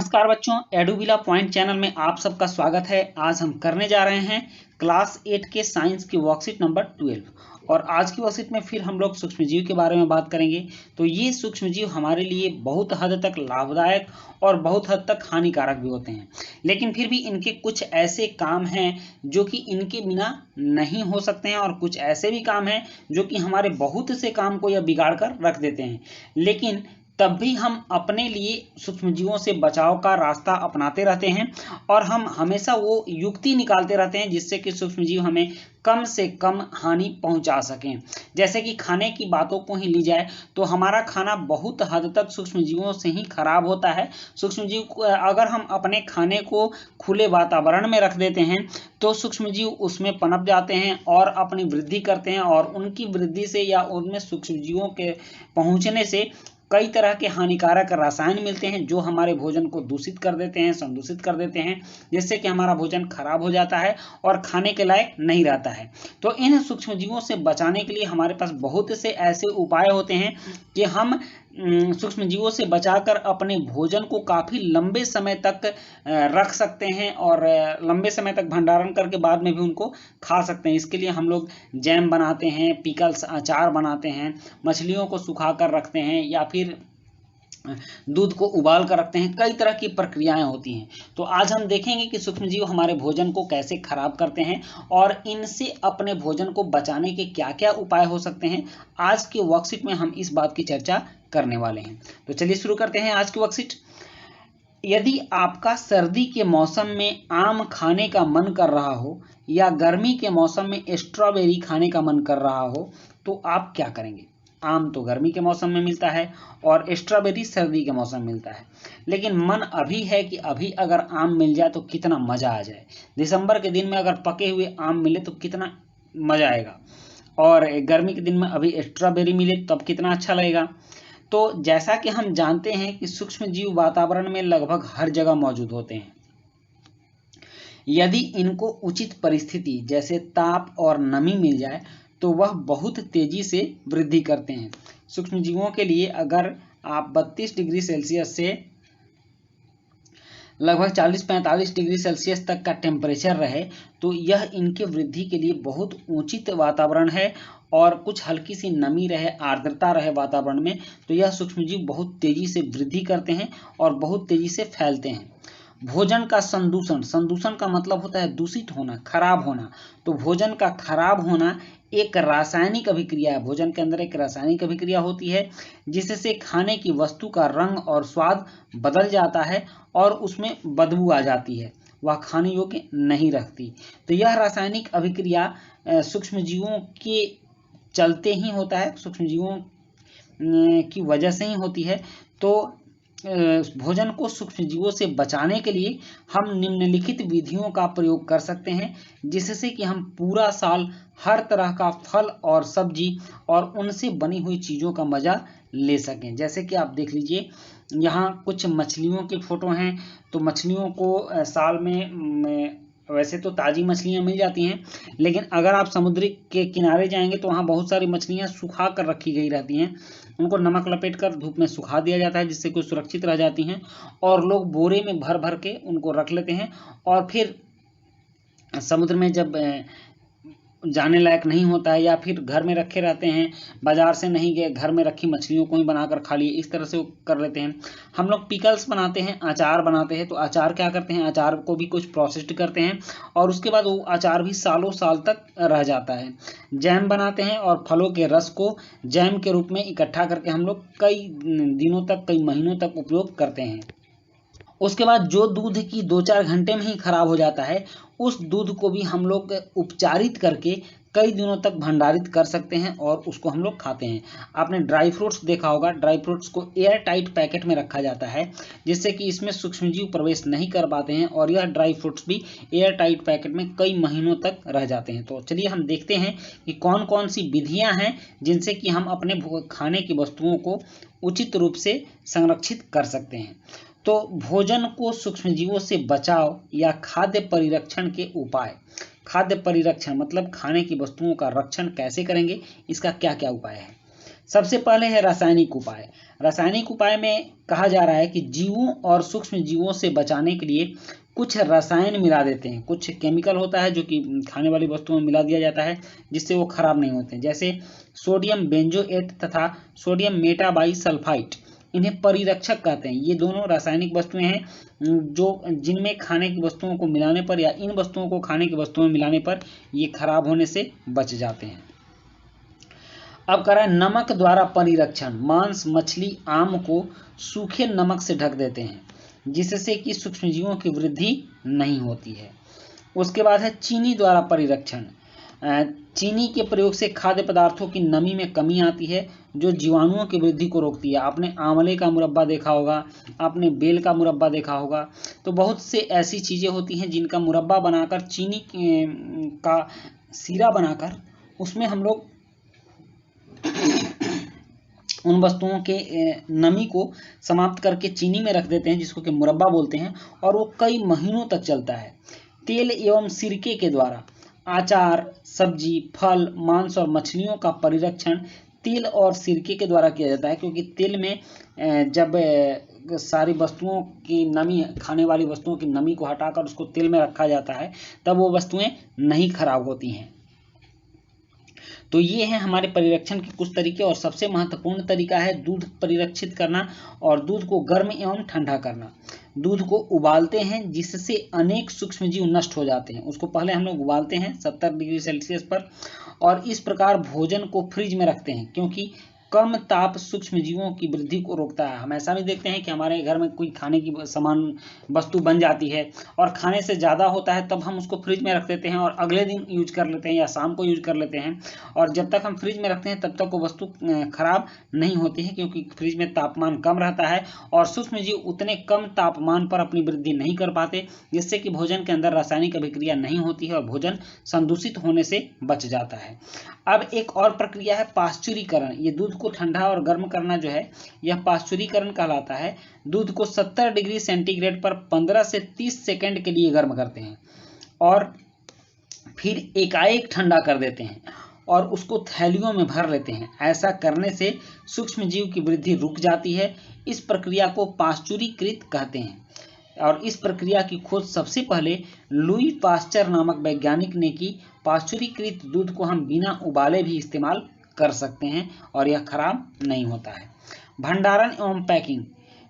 नमस्कार बच्चों, एडुविला point channel में आप सबका स्वागत है। आज हम करने जा रहे हैं क्लास 8 के साइंस की वर्कशीट नंबर 12 और आज की वर्कशीट में फिर हम लोग सूक्ष्मजीव के बारे में बात करेंगे। तो ये सूक्ष्मजीव हमारे लिए बहुत हद तक लाभदायक और बहुत हद तक हानिकारक भी होते हैं, लेकिन फिर भी इनके कुछ ऐसे काम हैं जो कि इनके बिना नहीं हो सकते हैं और कुछ ऐसे भी काम हैं जो कि हमारे बहुत से काम को यह बिगाड़ कर रख देते हैं। लेकिन तब भी हम अपने लिए सूक्ष्मजीवों से बचाव का रास्ता अपनाते रहते हैं और हम हमेशा वो युक्ति निकालते रहते हैं जिससे कि सूक्ष्मजीव हमें कम से कम हानि पहुंचा सकें। जैसे कि खाने की बातों को ही ली जाए तो हमारा खाना बहुत हद तक सूक्ष्मजीवों से ही खराब होता है। सूक्ष्मजीव अगर हम अपने खाने को खुले वातावरण में रख देते हैं तो सूक्ष्मजीव उसमें पनप जाते हैं और अपनी वृद्धि करते हैं और उनकी वृद्धि से या उनमें सूक्ष्मजीवों के पहुंचने से कई तरह के हानिकारक रसायन मिलते हैं जो हमारे भोजन को दूषित कर देते हैं, संदूषित कर देते हैं, जिससे कि हमारा भोजन खराब हो जाता है और खाने के लायक नहीं रहता है। तो इन सूक्ष्मजीवों से बचाने के लिए हमारे पास बहुत से ऐसे उपाय होते हैं कि हम सूक्ष्मजीवों से बचाकर अपने भोजन को काफ़ी लंबे समय तक रख सकते हैं और लंबे समय तक भंडारण करके बाद में भी उनको खा सकते हैं। इसके लिए हम लोग जैम बनाते हैं, पिकल्स अचार बनाते हैं, मछलियों को सुखा कर रखते हैं या फिर दूध को उबाल कर रखते हैं। कई तरह की प्रक्रियाएं होती हैं। तो आज हम देखेंगे कि सूक्ष्मजीव हमारे भोजन को कैसे खराब करते हैं और इनसे अपने भोजन को बचाने के क्या क्या उपाय हो सकते हैं। आज की वर्कशीट में हम इस बात की चर्चा करने वाले हैं। तो चलिए शुरू करते हैं आज की वर्कशीट। यदि आपका सर्दी के मौसम में आम खाने का मन कर रहा हो या गर्मी के मौसम में स्ट्रॉबेरी खाने का मन कर रहा हो तो आप क्या करेंगे। आम तो गर्मी के मौसम में मिलता है और स्ट्रॉबेरी सर्दी के मौसम में मिलता है, लेकिन मन अभी है कि अभी अगर आम मिल जाए तो कितना मज़ा आ जाए। दिसंबर के दिन में अगर पके हुए आम मिले तो कितना मज़ा आएगा और गर्मी के दिन में अभी स्ट्रॉबेरी मिले तब कितना अच्छा लगेगा। तो जैसा कि हम जानते हैं कि सूक्ष्मजीव वातावरण में लगभग हर जगह मौजूद होते हैं। यदि इनको उचित परिस्थिति जैसे ताप और नमी मिल जाए तो वह बहुत तेजी से वृद्धि करते हैं। सूक्ष्मजीवों के लिए अगर आप 32 डिग्री सेल्सियस से लगभग 40-45 डिग्री सेल्सियस तक का टेम्परेचर रहे तो यह इनके वृद्धि के लिए बहुत उचित वातावरण है और कुछ हल्की सी नमी रहे, आर्द्रता रहे वातावरण में तो यह सूक्ष्मजीव बहुत तेजी से वृद्धि करते हैं और बहुत तेजी से फैलते हैं। भोजन का संदूषण, संदूषण का मतलब होता है दूषित होना, खराब होना। तो भोजन का खराब होना एक रासायनिक अभिक्रिया है। भोजन के अंदर एक रासायनिक अभिक्रिया होती है जिससे खाने की वस्तु का रंग और स्वाद बदल जाता है और उसमें बदबू आ जाती है, वह खाने योग्य नहीं रखती। तो यह रासायनिक अभिक्रिया सूक्ष्मजीवों के चलते ही होता है, सूक्ष्मजीवों की वजह से ही होती है। तो भोजन को सूक्ष्मजीवों से बचाने के लिए हम निम्नलिखित विधियों का प्रयोग कर सकते हैं जिससे कि हम पूरा साल हर तरह का फल और सब्जी और उनसे बनी हुई चीज़ों का मज़ा ले सकें। जैसे कि आप देख लीजिए, यहाँ कुछ मछलियों के फोटो हैं। तो मछलियों को साल में वैसे तो ताज़ी मछलियाँ मिल जाती हैं, लेकिन अगर आप समुद्र के किनारे जाएंगे तो वहाँ बहुत सारी मछलियाँ सुखा कर रखी गई रहती हैं। उनको नमक लपेट कर धूप में सुखा दिया जाता है जिससे कि सुरक्षित रह जाती हैं और लोग बोरे में भर भर के उनको रख लेते हैं और फिर समुद्र में जब जाने लायक नहीं होता है या फिर घर में रखे रहते हैं, बाजार से नहीं गए, घर में रखी मछलियों को ही बनाकर खा लिए, इस तरह से वो कर लेते हैं। हम लोग पिकल्स बनाते हैं, अचार बनाते हैं। तो अचार क्या करते हैं, अचार को भी कुछ प्रोसेस्ड करते हैं और उसके बाद वो अचार भी सालों साल तक रह जाता है। जैम बनाते हैं और फलों के रस को जैम के रूप में इकट्ठा करके हम लोग कई दिनों तक, कई महीनों तक उपयोग करते हैं। उसके बाद जो दूध की 2-4 घंटे में ही खराब हो जाता है उस दूध को भी हम लोग उपचारित करके कई दिनों तक भंडारित कर सकते हैं और उसको हम लोग खाते हैं। आपने ड्राई फ्रूट्स देखा होगा, ड्राई फ्रूट्स को एयर टाइट पैकेट में रखा जाता है जिससे कि इसमें सूक्ष्मजीव प्रवेश नहीं कर पाते हैं और यह ड्राई फ्रूट्स भी एयर टाइट पैकेट में कई महीनों तक रह जाते हैं। तो चलिए हम देखते हैं कि कौन कौन सी विधियाँ हैं जिनसे कि हम अपने खाने की वस्तुओं को उचित रूप से संरक्षित कर सकते हैं। तो भोजन को सूक्ष्मजीवों से बचाव या खाद्य परिरक्षण के उपाय। खाद्य परिरक्षण मतलब खाने की वस्तुओं का रक्षण कैसे करेंगे, इसका क्या क्या उपाय है। सबसे पहले है रासायनिक उपाय। रासायनिक उपाय में कहा जा रहा है कि जीवों और सूक्ष्म जीवों से बचाने के लिए कुछ रसायन मिला देते हैं, कुछ केमिकल होता है जो कि खाने वाली वस्तुओं में मिला दिया जाता है जिससे वो खराब नहीं होते हैं, जैसे सोडियम बेंजोएट तथा सोडियम मेटाबाइसल्फाइट। इन्हें परिरक्षक कहते हैं। ये दोनों रासायनिक वस्तुएं हैं जो जिनमें खाने की वस्तुओं को मिलाने पर या इन वस्तुओं को खाने की वस्तुओं में मिलाने पर ये खराब होने से बच जाते हैं। अब कह रहा है नमक द्वारा परिरक्षण। मांस, मछली, आम को सूखे नमक से ढक देते हैं जिससे कि सूक्ष्मजीवों की वृद्धि नहीं होती है। उसके बाद है चीनी द्वारा परिरक्षण। चीनी के प्रयोग से खाद्य पदार्थों की नमी में कमी आती है जो जीवाणुओं की वृद्धि को रोकती है। आपने आंवले का मुरब्बा देखा होगा, आपने बेल का मुरब्बा देखा होगा, तो बहुत से ऐसी चीज़ें होती हैं जिनका मुरब्बा बनाकर चीनी का सीरा बनाकर उसमें हम लोग उन वस्तुओं के नमी को समाप्त करके चीनी में रख देते हैं जिसको कि मुरब्बा बोलते हैं और वो कई महीनों तक चलता है। तेल एवं सिरके के द्वारा अचार, सब्जी, फल, मांस और मछलियों का परिरक्षण तेल और सिरके के द्वारा किया जाता है, क्योंकि तेल में जब सारी वस्तुओं की नमी, खाने वाली वस्तुओं की नमी को हटाकर उसको तेल में रखा जाता है तब वो वस्तुएं नहीं खराब होती हैं। तो ये हैं हमारे परिरक्षण के कुछ तरीके। और सबसे महत्वपूर्ण तरीका है दूध परिरक्षित करना और दूध को गर्म एवं ठंडा करना। दूध को उबालते हैं जिससे अनेक सूक्ष्मजीव नष्ट हो जाते हैं। उसको पहले हम लोग उबालते हैं 70 डिग्री सेल्सियस पर और इस प्रकार भोजन को फ्रिज में रखते हैं क्योंकि कम ताप सूक्ष्मजीवों की वृद्धि को रोकता है। हम ऐसा भी देखते हैं कि हमारे घर में कोई खाने की सामान वस्तु बन जाती है और खाने से ज़्यादा होता है तब हम उसको फ्रिज में रख देते हैं और अगले दिन यूज कर लेते हैं या शाम को यूज कर लेते हैं, और जब तक हम फ्रिज में रखते हैं तब तक वो वस्तु खराब नहीं होती है क्योंकि फ्रिज में तापमान कम रहता है और सूक्ष्मजीव उतने कम तापमान पर अपनी वृद्धि नहीं कर पाते, जिससे कि भोजन के अंदर रासायनिक अभिक्रिया नहीं होती है और भोजन संदूषित होने से बच जाता है। अब एक और प्रक्रिया है पाश्चुरीकरण। ये दूध को ठंडा और गर्म करना जो है यह पाश्चुरीकरण कहलाता है। दूध को 70 डिग्री सेंटीग्रेड पर 15 से 30 सेकंड के लिए गर्म करते हैं और फिर एकाएक ठंडा कर देते हैं और उसको थैलियों में भर लेते हैं। ऐसा करने से सूक्ष्मजीव की वृद्धि रुक जाती है। इस प्रक्रिया को पाश्चुरीकृत कहते हैं और इस प्रक्रिया की खोज सबसे पहले लुई पास्चर नामक वैज्ञानिक ने की। पाश्चुरीकृत दूध को हम बिना उबाले भी इस्तेमाल कर सकते हैं और यह खराब नहीं होता है। भंडारण एवं पैकिंग।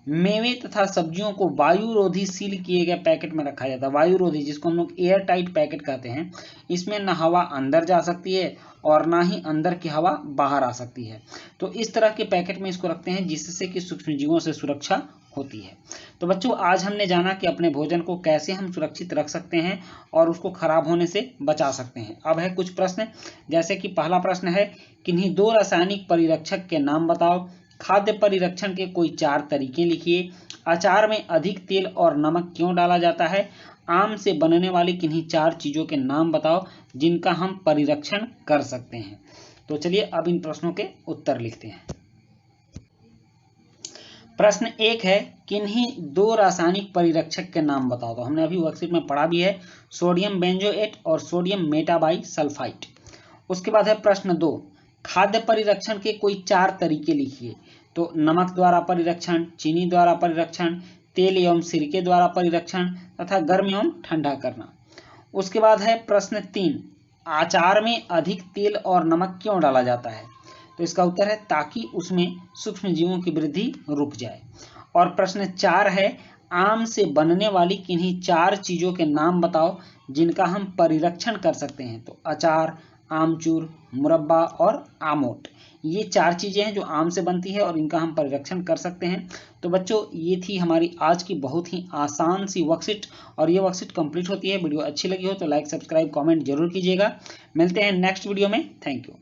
मेवे तथा सब्जियों को वायुरोधी सील किए गए पैकेट में रखा जाता है। वायुरोधी जिसको हम लोग एयर टाइट पैकेट कहते हैं। इसमें न हवा अंदर जा सकती है और ना ही अंदर की हवा बाहर आ सकती है। तो इस तरह के पैकेट में इसको रखते हैं जिससे कि सूक्ष्मजीवों से सुरक्षा होती है। तो बच्चों आज हमने जाना कि अपने भोजन को कैसे हम सुरक्षित रख सकते हैं और उसको खराब होने से बचा सकते हैं। अब है कुछ प्रश्न, जैसे कि पहला प्रश्न है किन्हीं दो रासायनिक परिरक्षक के नाम बताओ। खाद्य परिरक्षण के कोई 4 तरीके लिखिए। अचार में अधिक तेल और नमक क्यों डाला जाता है। आम से बनने वाली किन्हीं 4 चीजों के नाम बताओ जिनका हम परिरक्षण कर सकते हैं। तो चलिए अब इन प्रश्नों के उत्तर लिखते हैं। प्रश्न 1 है किन्हीं 2 रासायनिक परिरक्षक के नाम बताओ। तो हमने अभी वर्कशीट में पढ़ा भी है, सोडियम बेंजोएट और सोडियम मेटाबाइसल्फाइट। उसके बाद है प्रश्न 2, खाद्य परिरक्षण के कोई 4 तरीके लिखिए। तो नमक द्वारा परिरक्षण, चीनी द्वारा परिरक्षण, तेल एवं सिरके द्वारा परिरक्षण तथा गर्म एवं ठंडा करना। उसके बाद है प्रश्न 3, अचार में अधिक तेल और नमक क्यों डाला जाता है। तो इसका उत्तर है ताकि उसमें सूक्ष्मजीवों की वृद्धि रुक जाए। और प्रश्न 4 है आम से बनने वाली किन्हीं 4 चीजों के नाम बताओ जिनका हम परिरक्षण कर सकते हैं। तो अचार, आमचूर, मुरब्बा और आमोट, ये 4 चीजें हैं जो आम से बनती है और इनका हम परिरक्षण कर सकते हैं। तो बच्चों ये थी हमारी आज की बहुत ही आसान सी वर्कशीट और ये वर्कशीट कंप्लीट होती है। वीडियो अच्छी लगी हो तो लाइक, सब्सक्राइब, कमेंट जरूर कीजिएगा। मिलते हैं नेक्स्ट वीडियो में। Thank you.